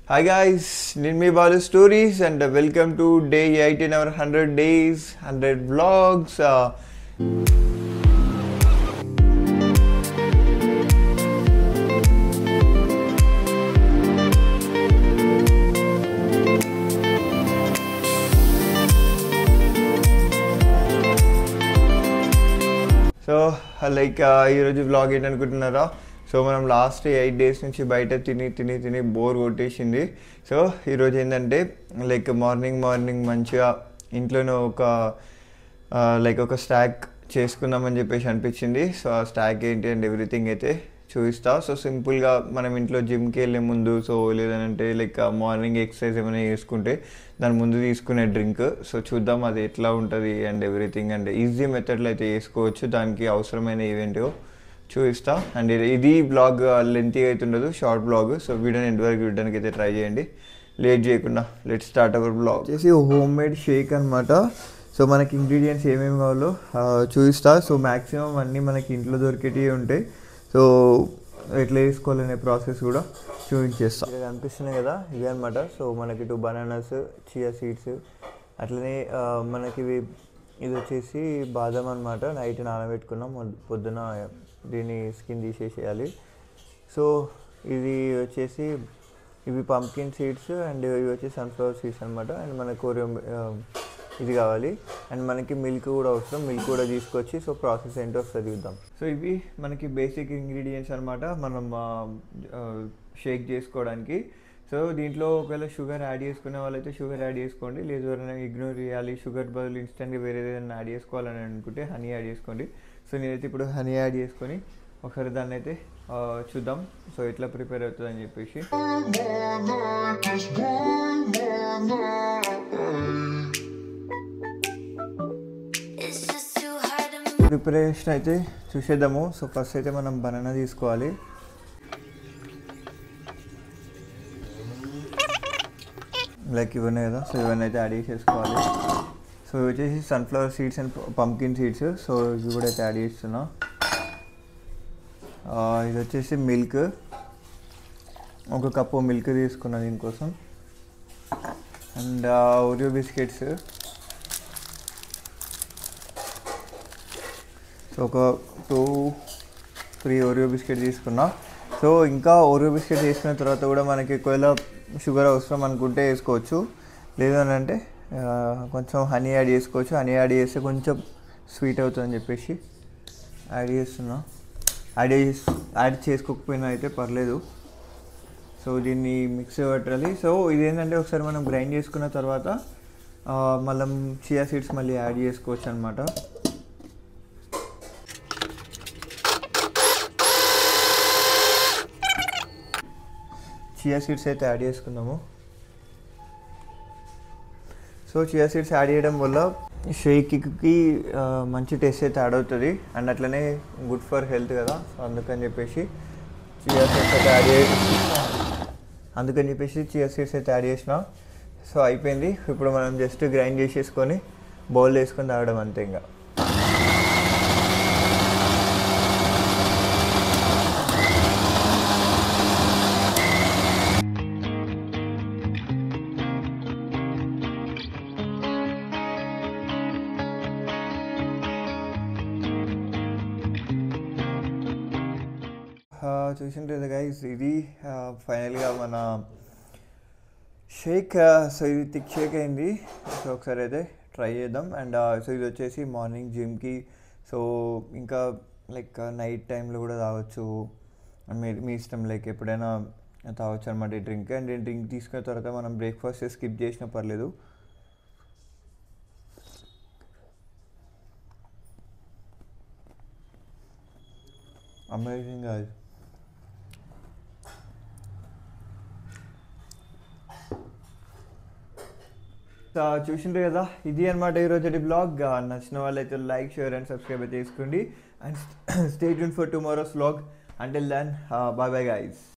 Hi guys, Ninmi Balu Stories and welcome to day 8 in our 100 days, 100 vlogs. So, ఈరోజు vlog ఏంటనుకుంటున్నారా? So మనం last 8 days నుంచి బయట తిని bore కొట్టేసింది. So ఈరోజు ఏంటంటే మార్నింగ్ మంచిగా ఇంట్లోనే ఒక స్టాక్ చేసుకుందామని చెప్పేసి అనిపించింది. సో ఆ స్టాక్ ఏంటి అండ్ ఎవ్రీథింగ్ అయితే చూపిస్తా. సో సింపుల్గా మనం ఇంట్లో జిమ్కి వెళ్ళే ముందు లేదంటే మార్నింగ్ ఎక్సర్సైజ్ ఏమైనా చేసుకుంటే దాని ముందు తీసుకునే డ్రింక్. సో చూద్దాం అది ఎట్లా ఉంటుంది అండ్ ఎవ్రీథింగ్ అండ్ ఈజీ మెథడ్లో అయితే చేసుకోవచ్చు. దానికి అవసరమైన ఈవెంట్ చూపిస్తా. అండ్ ఇది బ్లాగ్ లెంతీగా అయితే ఉండదు, షార్ట్ బ్లాగ్. సో వీడియోని ఎండ్ వరకు చూడడానికి అయితే ట్రై చేయండి. లేట్ చేయకుండా లెట్ స్టార్ట్ అవర్ బ్లాగ్. వచ్చేసి హోమ్ మేడ్ షేక్ అనమాట. సో మనకి ఇంగ్రీడియంట్స్ ఏమేమి కావాలో చూపిస్తా. సో మ్యాక్సిమం అన్నీ మనకి ఇంట్లో దొరికేటివి ఉంటాయి. సో ఎట్లా వేసుకోవాలనే ప్రాసెస్ కూడా చూపించేస్తా. ఇక్కడ కనిపిస్తున్నాయి కదా, ఇవి అనమాట. సో మనకి 2 బనానాస్, చియా సీడ్స్, అట్లనే మనకి ఇది వచ్చేసి బాదం అనమాట. నైట్ నానబెట్టుకున్నాం, పొద్దున దీన్ని స్కిన్ తీసేసేయాలి. సో ఇది వచ్చేసి ఇవి పంకిన్ సీడ్స్ అండ్ ఇవి వచ్చేసి సన్ఫ్లవర్ సీడ్స్ అనమాట. అండ్ మనకు ఇది కావాలి అండ్ మనకి మిల్క్ కూడా అవసరం. మిల్క్ కూడా తీసుకొచ్చి సో ప్రాసెస్ ఏంటో ఒకసారి చూద్దాం. సో ఇవి మనకి బేసిక్ ఇంగ్రీడియంట్స్ అనమాట మనం షేక్ చేసుకోవడానికి. సో దీంట్లో ఒకవేళ షుగర్ యాడ్ చేసుకునే వాళ్ళైతే షుగర్ యాడ్ చేసుకోండి, లేదు ఎవరైనా ఇగ్నోర్ చేయాలి, షుగర్ బదులు ఇన్స్టెంట్గా వేరే ఏదైనా యాడ్ చేసుకోవాలని అనుకుంటే హనీ యాడ్ చేసుకోండి. సో నేనైతే ఇప్పుడు హనీ యాడ్ చేసుకొని ఒకసారి దాన్ని అయితే చూద్దాం సో ఎట్లా ప్రిపేర్ అవుతుంది అని చెప్పేసి. ప్రిపరేషన్ అయితే చూసేద్దాము. సో ఫస్ట్ అయితే మనం బనానా తీసుకోవాలి. ఇవన్నీ కదా, సో ఇవన్నీ అయితే యాడ్ చేసేసుకోవాలి. సో ఇవి వచ్చేసి sunflower seeds and pumpkin seeds. So ఇవి కూడా అయితే యాడ్ చేస్తున్నా. ఇది వచ్చేసి మిల్క్, 1 కప్పు మిల్క్ తీసుకున్నా దీనికోసం. అండ్ ఓరియో బిస్కెట్స్, సో ఒక 2-3 ఓరియో బిస్కెట్ తీసుకున్నా. సో ఇంకా ఓరియో బిస్కెట్ తీసుకున్న తర్వాత కూడా మనకి ఒకవేళ షుగర్ అవసరం అనుకుంటే వేసుకోవచ్చు, లేదు అని అంటే కొంచెం హనీ యాడ్ చేసుకోవచ్చు. హనీ యాడ్ చేస్తే కొంచెం స్వీట్ అవుతుందని చెప్పేసి యాడ్ చేస్తున్నా. యాడ్ చేసుకోకపోయినా అయితే పర్లేదు. సో దీన్ని మిక్స్ పెట్టాలి. సో ఇదేంటంటే ఒకసారి మనం గ్రైండ్ చేసుకున్న తర్వాత మళ్ళీ చియా సీడ్స్ మళ్ళీ యాడ్ చేసుకోవచ్చు అనమాట. చియా సీడ్స్ అయితే యాడ్ చేసుకుందాము. సో చియా సీడ్స్ యాడ్ చేయడం వల్ల షేక్కి మంచి టేస్ట్ అయితే యాడ్ అవుతుంది అండ్ అట్లనే గుడ్ ఫర్ హెల్త్ కదా. సో అందుకని చెప్పేసి చియా సీడ్స్ అయితే యాడ్ చేసిన. సో అయిపోయింది. ఇప్పుడు మనం జస్ట్ గ్రైండ్ చేసేసుకొని బౌల్ వేసుకొని తాగడం అంతే. ఇంకా చూసింటే గైస్ ఇది ఫైనల్గా మన షేక్. సో ఇది థిక్ షేక్ అయింది. సో ఒకసారి అయితే ట్రై చేద్దాం. అండ్ సో ఇది వచ్చేసి మార్నింగ్ జిమ్కి, సో ఇంకా నైట్ టైంలో కూడా తాగొచ్చు. మీ ఇష్టం, ఎప్పుడైనా తాగొచ్చు అనమాట ఈ డ్రింక్. అండ్ ఈ డ్రింక్ తీసుకున్న తర్వాత మనం బ్రేక్ఫాస్ట్ స్కిప్ చేసినా పర్లేదు. అమేజింగ్ అది. చూసిండ్రు కదా, ఇది అనమాట ఈరోజు బ్లాగ్. నచ్చిన వాళ్ళైతే లైక్, షేర్ అండ్ సబ్స్క్రైబ్ చేసుకోండి. And stay tune for tomorrow's vlog. Until then, bye bye guys.